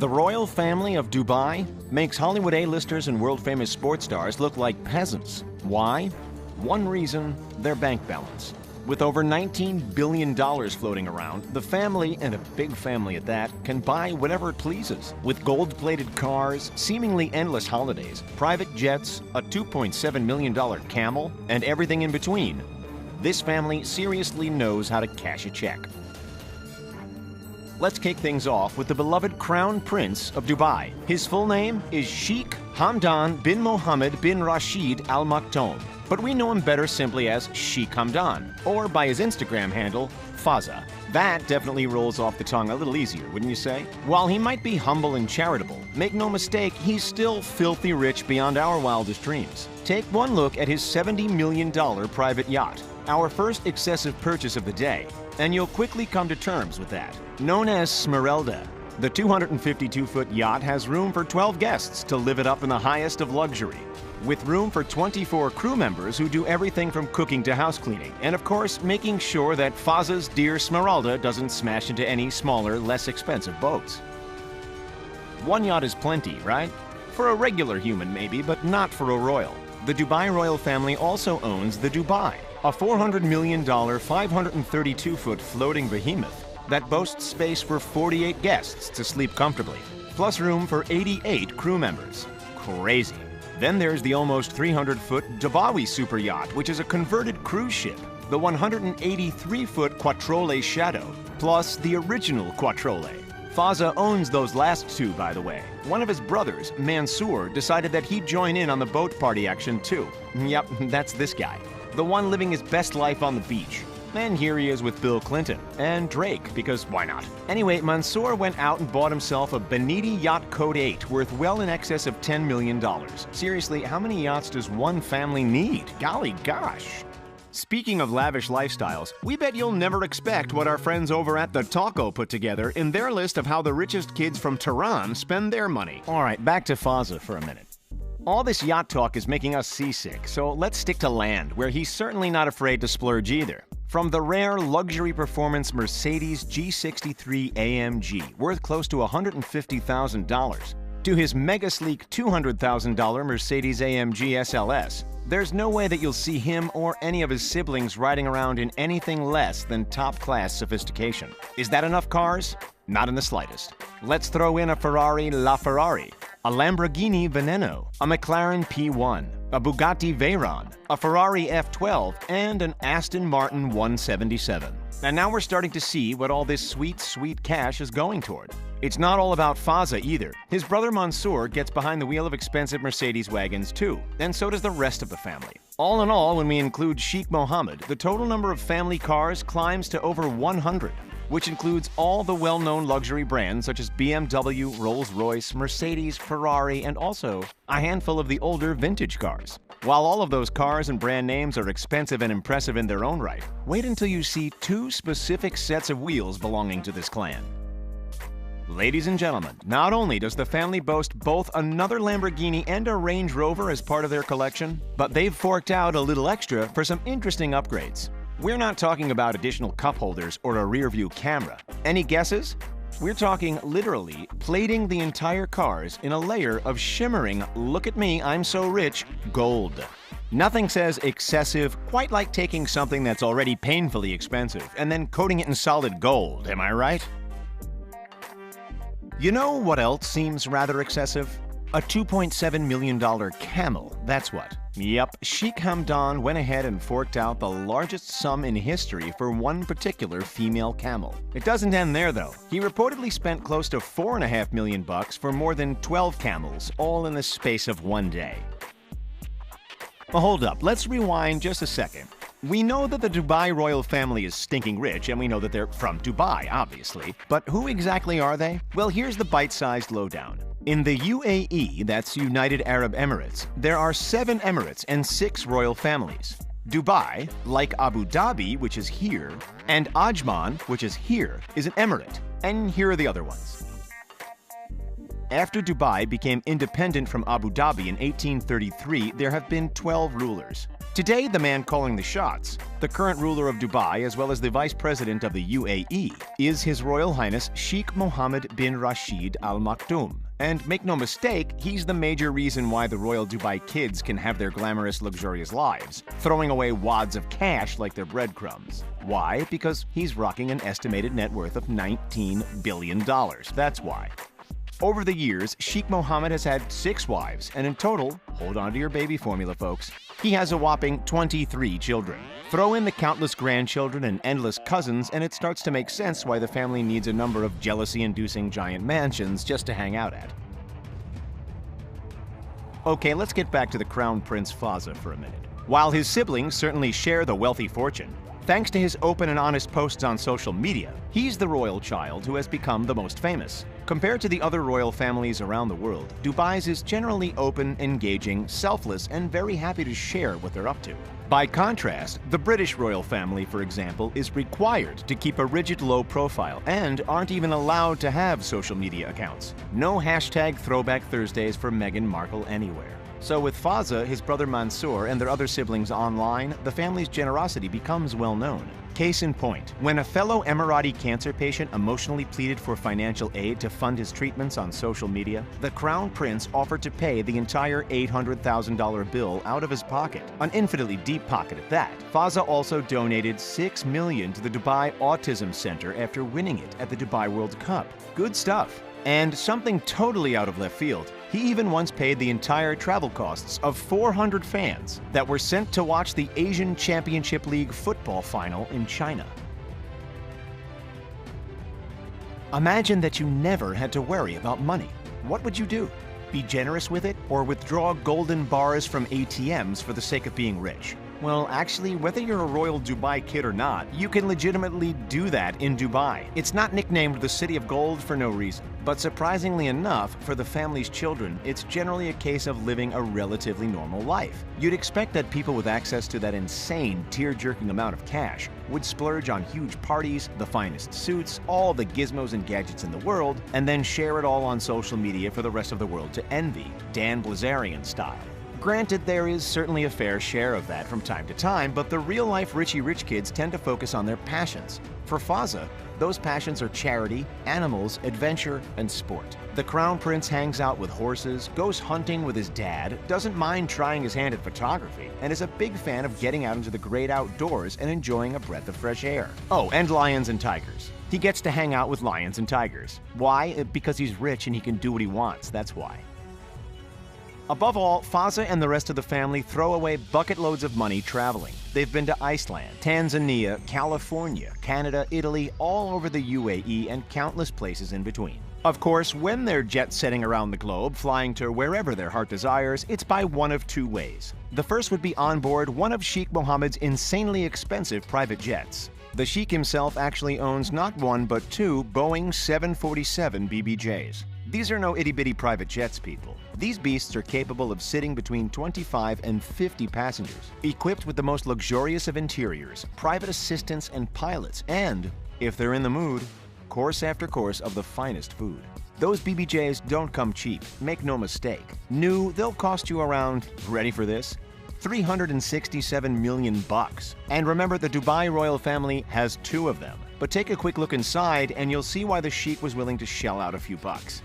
The royal family of Dubai makes Hollywood A-listers and world-famous sports stars look like peasants. Why? One reason, their bank balance. With over $19 billion floating around, the family, and a big family at that, can buy whatever it pleases. With gold-plated cars, seemingly endless holidays, private jets, a $2.7 million camel, and everything in between, this family seriously knows how to cash a check. Let's kick things off with the beloved Crown Prince of Dubai. His full name is Sheikh Hamdan bin Mohammed bin Rashid Al Maktoum, but we know him better simply as Sheikh Hamdan, or by his Instagram handle, Fazza. That definitely rolls off the tongue a little easier, wouldn't you say? While he might be humble and charitable, make no mistake, he's still filthy rich beyond our wildest dreams. Take one look at his $70 million private yacht, our first excessive purchase of the day, and you'll quickly come to terms with that. Known as Smeralda, the 252-foot yacht has room for 12 guests to live it up in the highest of luxury, with room for 24 crew members who do everything from cooking to house cleaning, and of course, making sure that Fazza's dear Smeralda doesn't smash into any smaller, less expensive boats. One yacht is plenty, right? For a regular human maybe, but not for a royal. The Dubai royal family also owns the Dubai, a $400 million, 532-foot floating behemoth that boasts space for 48 guests to sleep comfortably, plus room for 88 crew members. Crazy. Then there's the almost 300-foot Dubawi super yacht, which is a converted cruise ship, the 183-foot Quattrole Shadow, plus the original Quattrole. Fazza owns those last two, by the way. One of his brothers, Mansour, decided that he'd join in on the boat party action too. Yep, that's this guy. The one living his best life on the beach. And here he is with Bill Clinton. And Drake, because why not? Anyway, Mansour went out and bought himself a Beniti Yacht Code 8 worth well in excess of $10 million. Seriously, how many yachts does one family need? Golly gosh. Speaking of lavish lifestyles, we bet you'll never expect what our friends over at The Taco put together in their list of how the richest kids from Tehran spend their money. All right, back to Fazza for a minute. All this yacht talk is making us seasick, so let's stick to land, where he's certainly not afraid to splurge either. From the rare luxury performance Mercedes G63 AMG, worth close to $150,000, to his mega sleek $200,000 Mercedes AMG SLS, there's no way that you'll see him or any of his siblings riding around in anything less than top-class sophistication. Is that enough cars? Not in the slightest. Let's throw in a Ferrari LaFerrari, a Lamborghini Veneno, a McLaren P1, a Bugatti Veyron, a Ferrari F12, and an Aston Martin 177. And now we're starting to see what all this sweet, sweet cash is going toward. It's not all about Fazza either. His brother Mansour gets behind the wheel of expensive Mercedes wagons too, and so does the rest of the family. All in all, when we include Sheikh Mohammed, the total number of family cars climbs to over 100, which includes all the well-known luxury brands such as BMW, Rolls-Royce, Mercedes, Ferrari, and also a handful of the older vintage cars. While all of those cars and brand names are expensive and impressive in their own right, wait until you see two specific sets of wheels belonging to this clan. Ladies and gentlemen, not only does the family boast both another Lamborghini and a Range Rover as part of their collection, but they've forked out a little extra for some interesting upgrades. We're not talking about additional cup holders or a rear-view camera. Any guesses? We're talking literally plating the entire cars in a layer of shimmering, look at me, I'm so rich, gold. Nothing says excessive quite like taking something that's already painfully expensive and then coating it in solid gold, am I right? You know what else seems rather excessive? A $2.7 million camel, that's what. Yep, Sheikh Hamdan went ahead and forked out the largest sum in history for one particular female camel. It doesn't end there though. He reportedly spent close to $4.5 million for more than 12 camels, all in the space of one day. Well, hold up, let's rewind just a second. We know that the Dubai royal family is stinking rich, and we know that they're from Dubai, obviously. But who exactly are they? Well, here's the bite-sized lowdown. In the UAE, that's United Arab Emirates, there are 7 emirates and 6 royal families. Dubai, like Abu Dhabi, which is here, and Ajman, which is here, is an emirate. And here are the other ones. After Dubai became independent from Abu Dhabi in 1833, there have been 12 rulers. Today, the man calling the shots, The current ruler of Dubai, as well as the vice president of the UAE, is His Royal Highness Sheikh Mohammed bin Rashid Al Maktoum. And make no mistake, he's the major reason why the royal Dubai kids can have their glamorous, luxurious lives, throwing away wads of cash like they're breadcrumbs. Why? Because he's rocking an estimated net worth of $19 billion. That's why. Over the years, Sheikh Mohammed has had 6 wives, and in total, hold on to your baby formula, folks, he has a whopping 23 children. Throw in the countless grandchildren and endless cousins, and it starts to make sense why the family needs a number of jealousy-inducing giant mansions just to hang out at. Okay, let's get back to the Crown Prince Fazza for a minute. While his siblings certainly share the wealthy fortune, thanks to his open and honest posts on social media, he's the royal child who has become the most famous. Compared to the other royal families around the world, Dubai's is generally open, engaging, selfless, and very happy to share what they're up to. By contrast, the British royal family, for example, is required to keep a rigid low profile and aren't even allowed to have social media accounts. No hashtag Throwback Thursdays for Meghan Markle anywhere. So with Fazza, his brother Mansour, and their other siblings online, the family's generosity becomes well known. Case in point, when a fellow Emirati cancer patient emotionally pleaded for financial aid to fund his treatments on social media, the Crown Prince offered to pay the entire $800,000 bill out of his pocket, an infinitely deep pocket at that. Fazza also donated $6 million to the Dubai Autism Center after winning it at the Dubai World Cup. Good stuff. And something totally out of left field, he even once paid the entire travel costs of 400 fans that were sent to watch the Asian Championship League football final in China. Imagine that you never had to worry about money. What would you do? Be generous with it, or withdraw golden bars from ATMs for the sake of being rich? Well, actually, whether you're a royal Dubai kid or not, you can legitimately do that in Dubai. It's not nicknamed the City of Gold for no reason. But surprisingly enough, for the family's children, it's generally a case of living a relatively normal life. You'd expect that people with access to that insane, tear-jerking amount of cash would splurge on huge parties, the finest suits, all the gizmos and gadgets in the world, and then share it all on social media for the rest of the world to envy, Dan Blazarian style. Granted, there is certainly a fair share of that from time to time, but the real-life Richie Rich kids tend to focus on their passions. For Fazza, those passions are charity, animals, adventure, and sport. The Crown Prince hangs out with horses, goes hunting with his dad, doesn't mind trying his hand at photography, and is a big fan of getting out into the great outdoors and enjoying a breath of fresh air. Oh, and lions and tigers. He gets to hang out with lions and tigers. Why? Because he's rich and he can do what he wants, that's why. Above all, Fazza and the rest of the family throw away bucket loads of money traveling. They've been to Iceland, Tanzania, California, Canada, Italy, all over the UAE, and countless places in between. Of course, when they're jet-setting around the globe, flying to wherever their heart desires, it's by one of two ways. The first would be on board one of Sheikh Mohammed's insanely expensive private jets. The Sheikh himself actually owns not one but 2 Boeing 747 BBJs. These are no itty-bitty private jets, people. These beasts are capable of sitting between 25 and 50 passengers, equipped with the most luxurious of interiors, private assistants and pilots, and, if they're in the mood, course after course of the finest food. Those BBJs don't come cheap, make no mistake. New, they'll cost you around, ready for this? $367 million. And remember, the Dubai royal family has 2 of them. But take a quick look inside and you'll see why the Sheikh was willing to shell out a few bucks.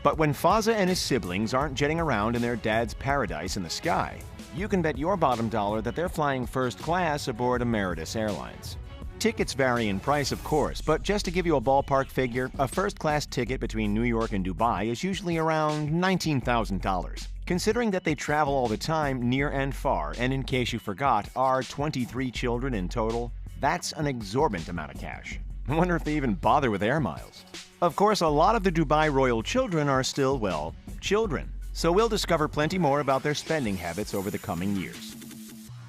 But when Fazza and his siblings aren't jetting around in their dad's paradise in the sky, you can bet your bottom dollar that they're flying first class aboard Emirates Airlines. Tickets vary in price, of course, but just to give you a ballpark figure, a first-class ticket between New York and Dubai is usually around $19,000. Considering that they travel all the time, near and far, and in case you forgot, are 23 children in total, that's an exorbitant amount of cash. I wonder if they even bother with air miles. Of course, a lot of the Dubai royal children are still, well, children. So we'll discover plenty more about their spending habits over the coming years.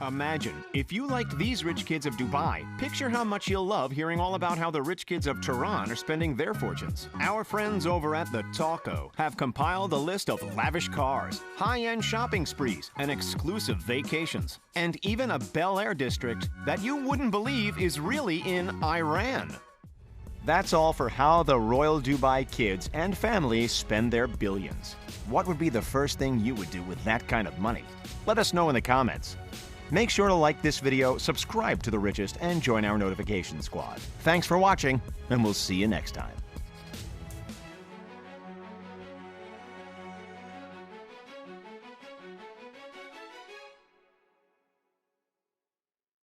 Imagine, if you liked these rich kids of Dubai, picture how much you'll love hearing all about how the rich kids of Tehran are spending their fortunes. Our friends over at The Taco have compiled a list of lavish cars, high-end shopping sprees, and exclusive vacations, and even a Bel Air district that you wouldn't believe is really in Iran. That's all for how the royal Dubai kids and families spend their billions. What would be the first thing you would do with that kind of money? Let us know in the comments. Make sure to like this video, subscribe to The Richest, and join our notification squad. Thanks for watching, and we'll see you next time.